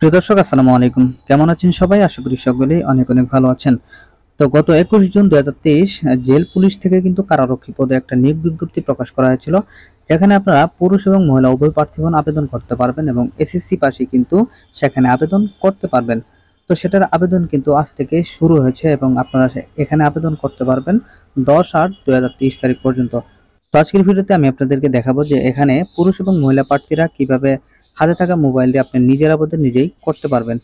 প্রিয় দর্শক আসসালামু আলাইকুম। কেমন আছেন সবাই? আশা করি সকলেই অনেক অনেক ভালো আছেন। তো গত ২১ জুন ২০২৩ জেল পুলিশ থেকে কিন্তু কারারক্ষী পদে একটা নিয়োগ বিজ্ঞপ্তি প্রকাশ করা হয়েছিল। যেখানে আপনারা পুরুষ এবং মহিলা উভয় প্রার্থীগণ আবেদন করতে পারবেন এবং এসএসসি পাশে কিন্তু সেখানে আবেদন করতে পারবেন। তো সেটার আবেদন কিন্তু আজ থেকে শুরু হয়েছে এবং আপনারা এখানে আবেদন করতে পারবেন ১০/৮/২০২৩ তারিখ পর্যন্ত। তো আজকের ভিডিওতে আমি আপনাদেরকে দেখাবো যে এখানে পুরুষ এবং মহিলা প্রার্থীরা কিভাবে হাতে থাকা মোবাইল দিয়ে আপনি নিজের আবেদন নিজেই করতে পারবেন।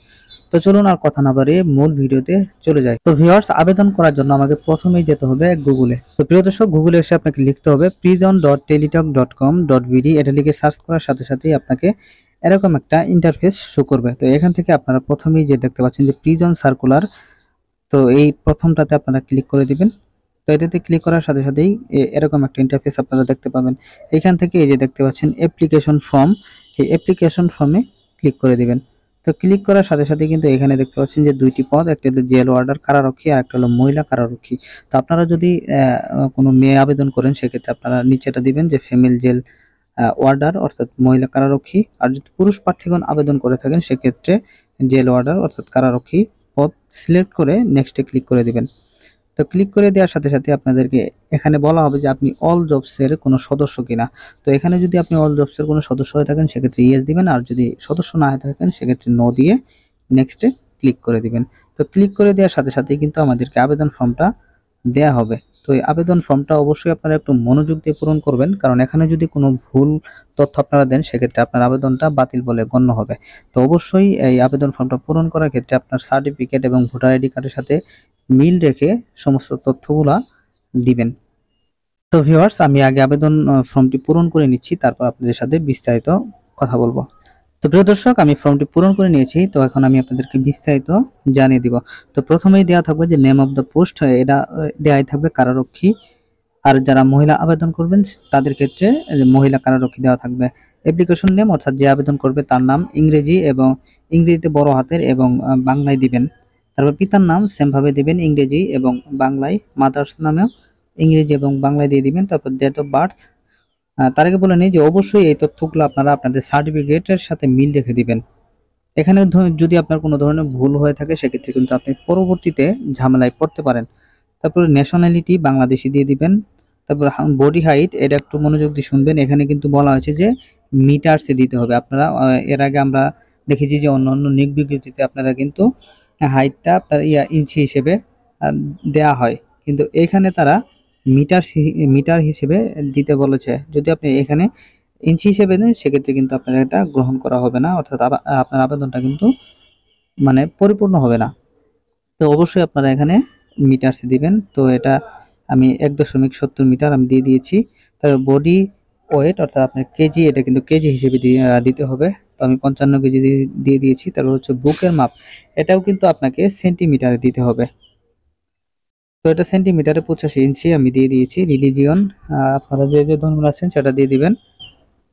তো চলুন আর কথা না বাড়িয়ে মূল ভিডিওতে চলে যাই। তো ভিউয়ার্স, আবেদন করার জন্য আমাকে প্রথমেই যেতে হবে গুগলে। তো প্রিয় দর্শক, গুগলে এসে আপনাকে লিখতে হবে prison.teletalk.com.bd। এটা লিখে সার্চ করার সাথে সাথেই আপনাকে এরকম একটা ইন্টারফেস শো করবে। তো এখান থেকে আপনারা প্রথমেই যে দেখতে পাচ্ছেন যে প্রিজন সার্কুলার, তো এই প্রথমটাতে আপনারা ক্লিক করে দিবেন। তো এটাতে ক্লিক করার সাথে সাথেই এরকম একটা ইন্টারফেস আপনারা দেখতে পাবেন। এখান থেকে এই যে দেখতে পাচ্ছেন অ্যাপ্লিকেশন ফর্ম, এই অ্যাপ্লিকেশন ফর্মে ক্লিক করে দিবেন। তো ক্লিক করার সাথে সাথে কিন্তু এখানে দেখতে পাচ্ছেন যে দুইটি পদ, একটা হলো জেল ওয়ার্ডার কারারক্ষী আর একটা হলো মহিলা কারারক্ষী। তো আপনারা যদি কোনো মেয়ে আবেদন করেন সেক্ষেত্রে আপনারা নিচেটা দিবেন যে ফিমেল জেল ওয়ার্ডার অর্থাৎ মহিলা কারারক্ষী। আর যদি পুরুষ প্রার্থীগণ আবেদন করে থাকেন সেক্ষেত্রে জেল ওয়ার্ডার অর্থাৎ কারারক্ষী পদ সিলেক্ট করে নেক্সটে ক্লিক করে দিবেন। তো ক্লিক করে দেওয়ার সাথে সাথে আপনাদেরকে এখানে বলা হবে যে আপনি অল জবসের কোনো সদস্য কিনা। তো এখানে যদি আপনি অল জবসের কোনো সদস্য হয়ে থাকেন সেক্ষেত্রে ইয়েস দিবেন, আর যদি সদস্য না হয়ে থাকেন সেক্ষেত্রে নো দিয়ে নেক্সটে ক্লিক করে দিবেন। তো ক্লিক করে দেওয়ার সাথে সাথেই কিন্তু আমাদেরকে আবেদন ফর্মটা দেয়া হবে। তো এই আবেদন ফর্মটা অবশ্যই আপনারা একটু মনোযোগ দিয়ে পূরণ করবেন, কারণ এখানে যদি কোনো ভুল তথ্য আপনারা দেন সেক্ষেত্রে আপনার আবেদনটা বাতিল বলে গণ্য হবে। তো অবশ্যই এই আবেদন ফর্মটা পূরণ করার ক্ষেত্রে আপনার সার্টিফিকেট এবং ভোটার আইডি কার্ডের সাথে মিল রেখে সমস্ত তথ্যগুলা দিবেন। তো ভিউয়ার্স, আমি আগে আবেদন ফর্মটি পূরণ করে নিচ্ছি, তারপর আপনাদের সাথে বিস্তারিত কথা বলবো। তো প্রিয় দর্শক, আমি ফর্মটি পূরণ করে নিয়েছি। তো এখন আমি আপনাদেরকে বিস্তারিত জানিয়ে দিব। তো প্রথমেই দেওয়া থাকবে যে নেম অফ দ্য পোস্ট, এটা দেওয়াই থাকবে কারারক্ষী। আর যারা মহিলা আবেদন করবেন তাদের ক্ষেত্রে মহিলা কারারক্ষী দেওয়া থাকবে। অ্যাপ্লিকেশন নেম অর্থাৎ যে আবেদন করবে তার নাম ইংরেজি এবং ইংরেজিতে বড় হাতের এবং বাংলায় দিবেন। তারপর পিতার নাম সেম ভাবে দিবেন, ইংরেজি এবং বাংলায়। মাদার্স নামেও ইংরেজি এবং বাংলায় দিয়ে দিবেন। তারপর ডেট অফ বার্থ। তার আগে বলে নিই যে অবশ্যই এই তথ্যগুলো আপনারা আপনাদের সার্টিফিকেটের সাথে মিল রেখে দিবেন। এখানে যদি আপনার কোনো ধরনের ভুল হয়ে থাকে সেক্ষেত্রে কিন্তু আপনি পরবর্তীতে ঝামেলায় পড়তে পারেন। তারপরে ন্যাশনালিটি বাংলাদেশি দিয়ে দিবেন। তারপর বডি হাইট, এটা একটু মনোযোগ দিয়ে শুনবেন। এখানে কিন্তু বলা হয়েছে যে মিটারসে দিতে হবে। আপনারা এর আগে আমরা দেখেছি যে অন্যান্য নিয়োগ বিজ্ঞপ্তিতে আপনারা কিন্তু হাইটটা আপনার ইঞ্চি হিসেবে দেয়া হয়, কিন্তু এখানে তারা মিটার হিসেবে দিতে বলেছে। যদি আপনি এখানে ইঞ্চি হিসেবে দেন সেক্ষেত্রে কিন্তু আপনার এটা গ্রহণ করা হবে না, অর্থাৎ আপনার আবেদনটা কিন্তু মানে পরিপূর্ণ হবে না। তো অবশ্যই আপনারা এখানে মিটারস দিবেন। তো এটা আমি ১.৭০ মিটার আমি দিয়ে দিয়েছি। তারপর বডি ওয়েট অর্থাৎ আপনার কেজি, এটা কিন্তু কেজি হিসেবে দিতে হবে। তো আমি ৫৫ কেজি দিয়ে দিয়েছি। তারপর হচ্ছে বুকের মাপ, এটাও কিন্তু আপনাকে সেন্টিমিটারে দিতে হবে। তো এটা সেন্টিমিটারে ৮৫ ইঞ্চি আমি দিয়ে দিয়েছি। রিলিজিয়ন, আপনারা যে ধর্মের আছেন সেটা দিয়ে দিবেন।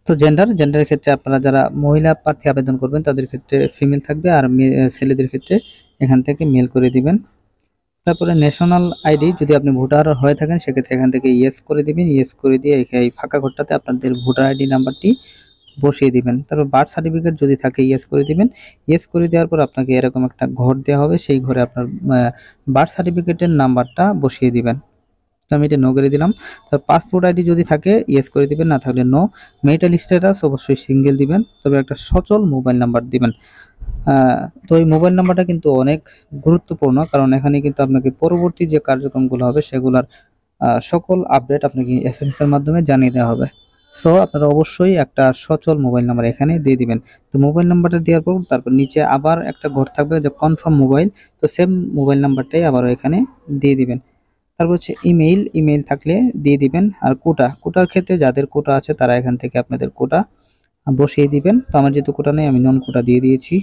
তো জেন্ডারের ক্ষেত্রে আপনারা যারা মহিলা প্রার্থী আবেদন করবেন তাদের ক্ষেত্রে ফিমেল থাকবে, আর ছেলেদের ক্ষেত্রে এখান থেকে মেল করে দিবেন। তারপরে ন্যাশনাল আইডি, যদি আপনি ভোটার হয়ে থাকেন সেক্ষেত্রে এখান থেকে ইয়েস করে দিবেন। ইয়েস করে দিয়ে এই ফাঁকা ঘরটাতে আপনাদের ভোটার আইডি নাম্বারটি বসিয়ে দিবেন। তারপর বার্থ সার্টিফিকেট যদি থাকে ইয়েস করে দিবেন। ইয়েস করে দেওয়ার পর আপনাকে এরকম একটা ঘর দেওয়া হবে, সেই ঘরে আপনার বার্থ সার্টিফিকেটের নাম্বারটা বসিয়ে দিবেন। তো আমি এটা নো করে দিলাম। তো পাসপোর্ট আইডি যদি থাকে ইয়েস করে দিবেন, না থাকলে নো। মেরিটাল স্ট্যাটাস অবশ্যই সিঙ্গেল দিবেন, তবে একটা সচল মোবাইল নাম্বার দিবেন। তো এই মোবাইল নাম্বারটা কিন্তু অনেক গুরুত্বপূর্ণ, কারণ এখানে কিন্তু আপনাকে পরবর্তী যে কার্যক্রমগুলো হবে সেগুলোর সকল আপডেট আপনাকে এসএমএস এর মাধ্যমে জানিয়ে দেওয়া হবে। সো আপনারা অবশ্যই একটা সচল মোবাইল নাম্বার এখানে দিয়ে দিবেন। তো মোবাইল নাম্বারটা দেওয়ার পর তারপর নিচে আবার একটা ঘর থাকবে যে কনফার্ম মোবাইল, তো সেম মোবাইল নাম্বারটাই আবারও এখানে দিয়ে দিবেন। তারপর হচ্ছে ইমেইল থাকলে দিয়ে দিবেন। আর কোটার ক্ষেত্রে যাদের কোটা আছে তারা এখান থেকে আপনাদের কোটা বসিয়ে দিবেন। তো আমার যেহেতু কোটা নেই আমি নন কোটা দিয়ে দিয়েছি।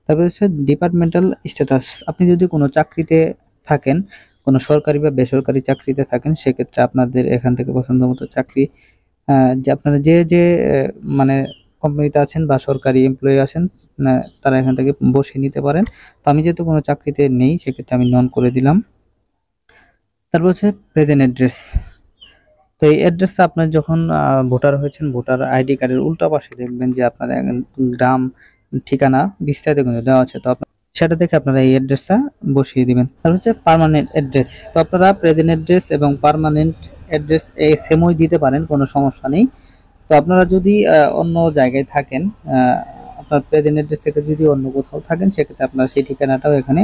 তারপর হচ্ছে ডিপার্টমেন্টাল স্ট্যাটাস, আপনি যদি কোনো চাকরিতে থাকেন, কোনো সরকারি বা বেসরকারি চাকরিতে থাকেন সেক্ষেত্রে আপনাদের এখান থেকে পছন্দ মতো চাকরি, যে আপনারা যে মানে কোম্পানিতে আছেন বা সরকারি এমপ্লয়ি আছেন, তারা এখান থেকে বসিয়ে নিতে পারেন। তো আমি যেহেতু কোনো চাকরিতে নেই সেক্ষেত্রে আমি নন করে দিলাম। তারপর হচ্ছে প্রেজেন্ট অ্যাড্রেস। তো এই অ্যাড্রেসটা আপনার যখন ভোটার হয়েছেন, ভোটার আইডি কার্ডের উল্টা পাশে দেখবেন যে আপনার গ্রাম ঠিকানা বিস্তারিত কিন্তু দেওয়া আছে। তো সেটা দেখে আপনারা এই অ্যাড্রেসটা বসিয়ে দিবেন। তারপর হচ্ছে পার্মানেন্ট অ্যাড্রেস। তো আপনারা প্রেজেন্ট অ্যাড্রেস এবং পার্মানেন্ট অ্যাড্রেস এই সেমই দিতে পারেন, কোনো সমস্যা নেই। তো আপনারা যদি অন্য জায়গায় থাকেন, আপনার প্রেজেন্ট অ্যাড্রেস থেকে যদি অন্য কোথাও থাকেন, সেক্ষেত্রে আপনারা সেই ঠিকানাটাও এখানে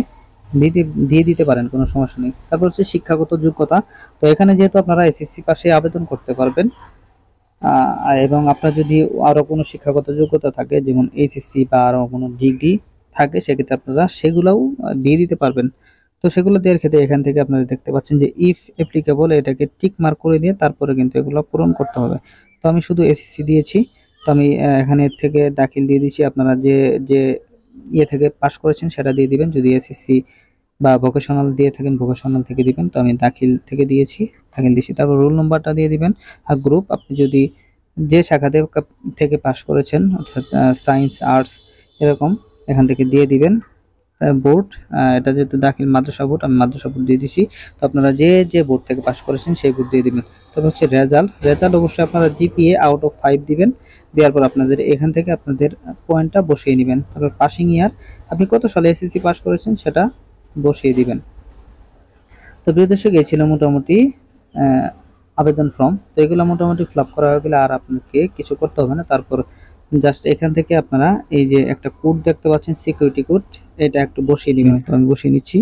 দিয়ে দিতে পারেন, কোনো সমস্যা নেই। তারপর হচ্ছে শিক্ষাগত যোগ্যতা। তো এখানে যেহেতু আপনারা এসএসসি পাশে আবেদন করতে পারবেন, এবং আপনার যদি আরো কোনো শিক্ষাগত যোগ্যতা থাকে, যেমন এইচএসসি বা আরো কোনো ডিগ্রি থাকে, সেক্ষেত্রে আপনারা সেগুলোও দিয়ে দিতে পারবেন। তো সেগুলো দেওয়ার ক্ষেত্রে এখান থেকে আপনারা দেখতে পাচ্ছেন যে ইফ অ্যাপ্লিকেবল, এটাকে টিক মার্ক করে দিয়ে তারপরে কিন্তু এগুলো পূরণ করতে হবে। তো আমি শুধু এসএসসি দিয়েছি, তো আমি এখানে থেকে দাখিল দিয়ে দিচ্ছি। আপনারা যে যে ইয়ে থেকে পাস করেছেন সেটা দিয়ে দিবেন। যদি এসএসসি বা ভোকেশনাল দিয়ে থাকেন, ভোকেশনাল থেকে দিবেন। তো আমি দাখিল থেকে দিয়েছি, দাখিল দিয়েছি। তারপর রোল নাম্বারটা দিয়ে দিবেন। আর গ্রুপ, আপনি যদি যে শাখাতে থেকে পাস করেছেন, অর্থাৎ সায়েন্স, আর্টস এরকম, এখান থেকে দিয়ে দিবেন। বোর্ড, এটা যেহেতু দাখিল মাদ্রাসা বোর্ড, আমি মাদ্রাসা বোর্ড দিয়ে দিছি। তো আপনারা যে যে বোর্ড থেকে পাস করেছেন সেই বোর্ড দিয়ে দিবেন। তারপর হচ্ছে রেজাল্ট অবশ্যই আপনারা জিপিএ আউট অফ 5 দিবেন। দেওয়ার পর আপনাদের এখান থেকে আপনাদের পয়েন্টটা বসিয়ে নেবেন। তারপর পাসিং ইয়ার, আপনি কত সালে এসএসসি পাস করেছেন সেটা বসিয়ে দিবেন। তো প্রিয় দর্শক, এই ছিল মোটামুটি আবেদন ফর্ম। তো এগুলো মোটামুটি ফিল আপ করা হয়ে গেলে আর আপনাকে কিছু করতে হবে না। তারপর জাস্ট এখান থেকে আপনারা এই যে একটা কোড দেখতে পাচ্ছেন, সিকিউরিটি কোড, এটা একটু বসিয়ে নেবেন। তো আমি বসিয়ে নিচ্ছি।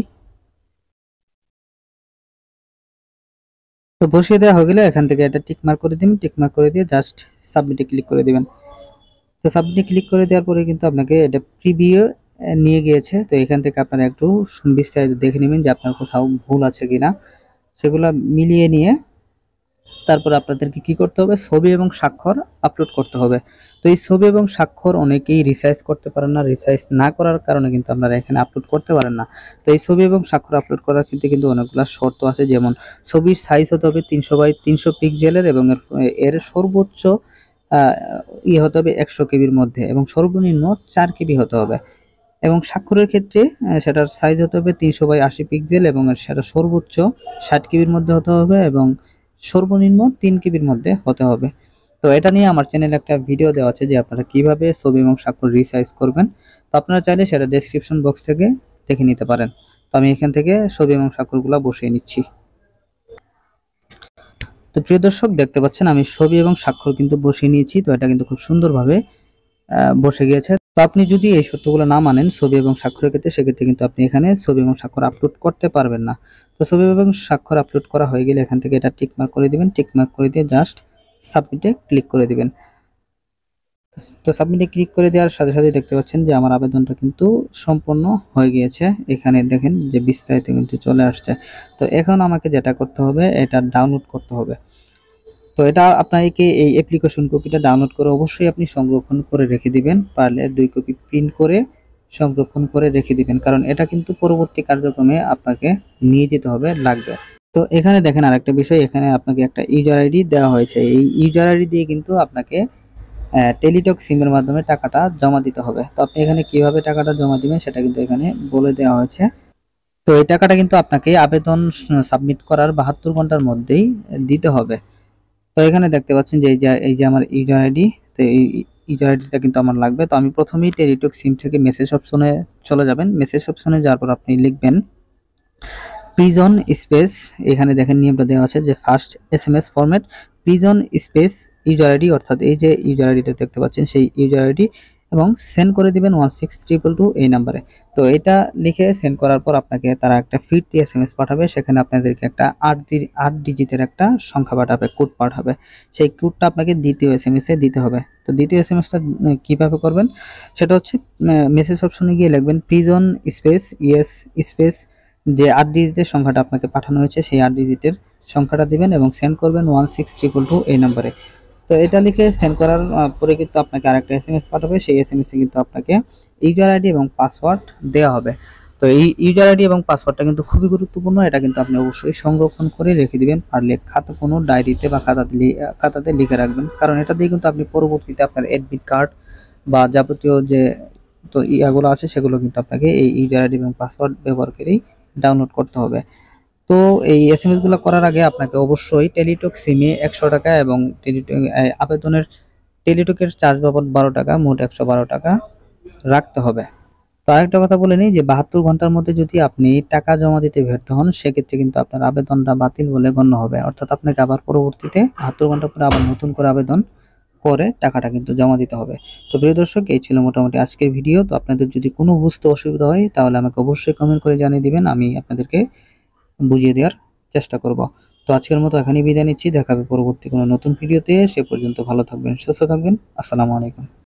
তো বসিয়ে দেওয়া হয়ে গেলে এখান থেকে এটা টিক মার্ক করে দিবেন। টিক মার্ক করে দিয়ে জাস্ট সাবমিটে ক্লিক করে দিবেন। তো সাবমিটে ক্লিক করে দেওয়ার পরে কিন্তু আপনাকে এটা প্রিভিউ নিয়ে গিয়েছে। তো এখান থেকে আপনারা একটু বিস্তারিত দেখে নেবেন যে আপনার কোথাও ভুল আছে কিনা, সেগুলো মিলিয়ে নিয়ে তারপর আপনাদেরকে কি করতে হবে, ছবি এবং স্বাক্ষর আপলোড করতে হবে। তো এই ছবি এবং স্বাক্ষর অনেকেই রিসাইজ করতে পারেন না, রিসাইজ না করার কারণে কিন্তু আপনারা এখানে আপলোড করতে পারেন না। তো এই ছবি এবং স্বাক্ষর আপলোড করার ক্ষেত্রে কিন্তু অনেকগুলো শর্ত আছে, যেমন ছবির সাইজ হতে হবে 300 x 300 পিক্সেলের, এবং এর সর্বোচ্চ হতে হবে 100 কেবির মধ্যে, এবং সর্বনিম্ন 4 কেবি হতে হবে। এবং স্বাক্ষরের ক্ষেত্রে সেটার সাইজ হতে হবে 300 × 80 পিক্সেল, এবং সেটা সর্বোচ্চ 60 কেবির মধ্যে হতে হবে, এবং সর্বনিম্ন 3 কেবির মধ্যে হতে হবে। তো এটা নিয়ে আমার চ্যানেলে একটা ভিডিও দেওয়া আছে যে আপনারা কিভাবে ছবি এবং স্বাক্ষর রিসাইজ করবেন। তো আপনারা চাইলে সেটা ডেসক্রিপশন বক্স থেকে দেখে নিতে পারেন। তো আমি এখান থেকে ছবি এবং স্বাক্ষরগুলো বসিয়ে নিচ্ছি। তো প্রিয় দর্শক, দেখতে পাচ্ছেন আমি ছবি এবং স্বাক্ষর কিন্তু বসিয়ে নিয়েছি। তো এটা কিন্তু খুব সুন্দরভাবে বসে গিয়েছে। তো আপনি যদি এই শর্তগুলো না মানেন ছবি এবং স্বাক্ষরের ক্ষেত্রে, সেক্ষেত্রে কিন্তু আপনি এখানে ছবি এবং স্বাক্ষর আপলোড করতে পারবেন না। তো ছবি এবং স্বাক্ষর আপলোড করা হয়ে গেলে এখান থেকে এটা টিক মার্ক করে দিবেন। টিক মার্ক করে দিয়ে জাস্ট সাবমিটে ক্লিক করে দিবেন। তো সাবমিটে ক্লিক করে দেওয়ার সাথে সাথে দেখতে পাচ্ছেন যে আমার আবেদনটা কিন্তু সম্পূর্ণ হয়ে গিয়েছে। এখানে দেখেন যে বিস্তারিত কিন্তু চলে আসছে। তো এখন আমাকে যেটা করতে হবে, এটা ডাউনলোড করতে হবে। তো এটা আপনাকে এই অ্যাপ্লিকেশন কপিটা ডাউনলোড করে অবশ্যই আপনি সংরক্ষণ করে রেখে দিবেন। পারলে 2 কপি প্রিন্ট করে সংরক্ষণ করে রেখে দিবেন, কারণ এটা কিন্তু পরবর্তী কার্যক্রমে আপনাকে নিয়ে যেতে হবে, লাগবে। তো এখানে দেখেন আরেকটা বিষয়, এখানে আপনাকে একটা ইউজার আইডি দেওয়া হয়েছে। এই ইউজার আইডি দিয়ে কিন্তু আপনাকে টেলিটক সিমের মাধ্যমে টাকাটা জমা দিতে হবে। তো আপনি এখানে কিভাবে টাকাটা জমা দিবেন সেটা কিন্তু এখানে বলে দেওয়া হয়েছে। তো এই টাকাটা কিন্তু আপনাকে আবেদন সাবমিট করার 72 ঘন্টার মধ্যেই দিতে হবে। তো এখানে দেখতে পাচ্ছেন যে এই যে আমার ইউজার আইডি। তো এই ইউজার আইডিটা কিন্তু আমার লাগবে। তো আমি প্রথমেই টেলিটক সিম থেকে মেসেজ অপশনে চলে যাবেন। মেসেজ অপশনে যাওয়ার পর আপনি লিখবেন প্রিজন স্পেস, এখানে দেখেন নিয়মটা দেওয়া আছে যে first SMS format prison space user ID, অর্থাৎ এই যে ইউজার আইডিটা দেখতে পাচ্ছেন সেই ইউজার আইডি, এবং সেন্ড করে দিবেন 16222 এই নাম্বারে। তো এটা লিখে সেন্ড করার পর আপনাকে তারা একটা ফিরতি এসএমএস পাঠাবে। সেখানে আপনাদেরকে একটা 8 ডিজিটের একটা সংখ্যা পাঠাবে, কোড পাঠাবে। সেই কোডটা আপনাকে দ্বিতীয় এসএমএস এ দিতে হবে। তো দ্বিতীয় এসএমএসটা কিভাবে করবেন সেটা হচ্ছে, মেসেজ অপশনে গিয়ে লিখবেন প্রিজন স্পেস ইয়েস স্পেস, যে 8 ডিজিটের সংখ্যাটা আপনাকে পাঠানো হয়েছে সেই 8 ডিজিটের সংখ্যাটা দিবেন, এবং সেন্ড করবেন 16322 এই নম্বরে। তো এটা লিখে সেন্ড করার পরে কিন্তু আপনাকে আরেকটা এসএমএস পাঠাবে। সেই এসএমএস এ কিন্তু আপনাকে ইউজার আইডি এবং পাসওয়ার্ড দেওয়া হবে। তো এই ইউজার আইডি এবং পাসওয়ার্ডটা কিন্তু খুবই গুরুত্বপূর্ণ। এটা কিন্তু আপনি অবশ্যই সংরক্ষণ করে রেখে দিবেন, পারলে কোনো ডায়েরিতে বা খাতাতে লিখে রাখবেন, কারণ এটা দিয়ে কিন্তু আপনি পরবর্তীতে আপনার অ্যাডমিট কার্ড বা যাবতীয় যে তো ইয়াগুলো আছে সেগুলো কিন্তু আপনাকে এই ইউজার আইডি এবং পাসওয়ার্ড ব্যবহার করেই ডাউনলোড করতে হবে। তো এই এসএমএস গুলো করার আগে আপনাকে অবশ্যই টেলিটক সিমে 100 টাকা এবং আবেদনের টেলিটকের চার্জ বাবদ 12 টাকা, মোট 112 টাকা রাখতে হবে। তো আরেকটা কথা বলে নিই যে ৭২ ঘন্টার মধ্যে যদি আপনি টাকা জমা দিতে ব্যর্থ হন, সেক্ষেত্রে কিন্তু আপনার আবেদনটা বাতিল বলে গণ্য হবে। অর্থাৎ আপনাকে আবার পরবর্তীতে ৭২ ঘন্টা পরে আবার নতুন করে আবেদন করে টাকাটা কিন্তু জমা দিতে হবে। তো প্রিয় দর্শক, এই ছিল মোটামুটি আজকের ভিডিও। তো আপনাদের যদি কোনো বুঝতে অসুবিধা হয় তাহলে আমাকে অবশ্যই কমেন্ট করে জানিয়ে দিবেন। আমি আপনাদেরকে বুঝিয়ে দেওয়ার চেষ্টা করব। তো আজকের মতো এখানেই বিদায় নিচ্ছি। দেখা হবে পরবর্তী কোনো নতুন ভিডিওতে। সে পর্যন্ত ভালো থাকবেন, সুস্থ থাকবেন। আসসালামু আলাইকুম।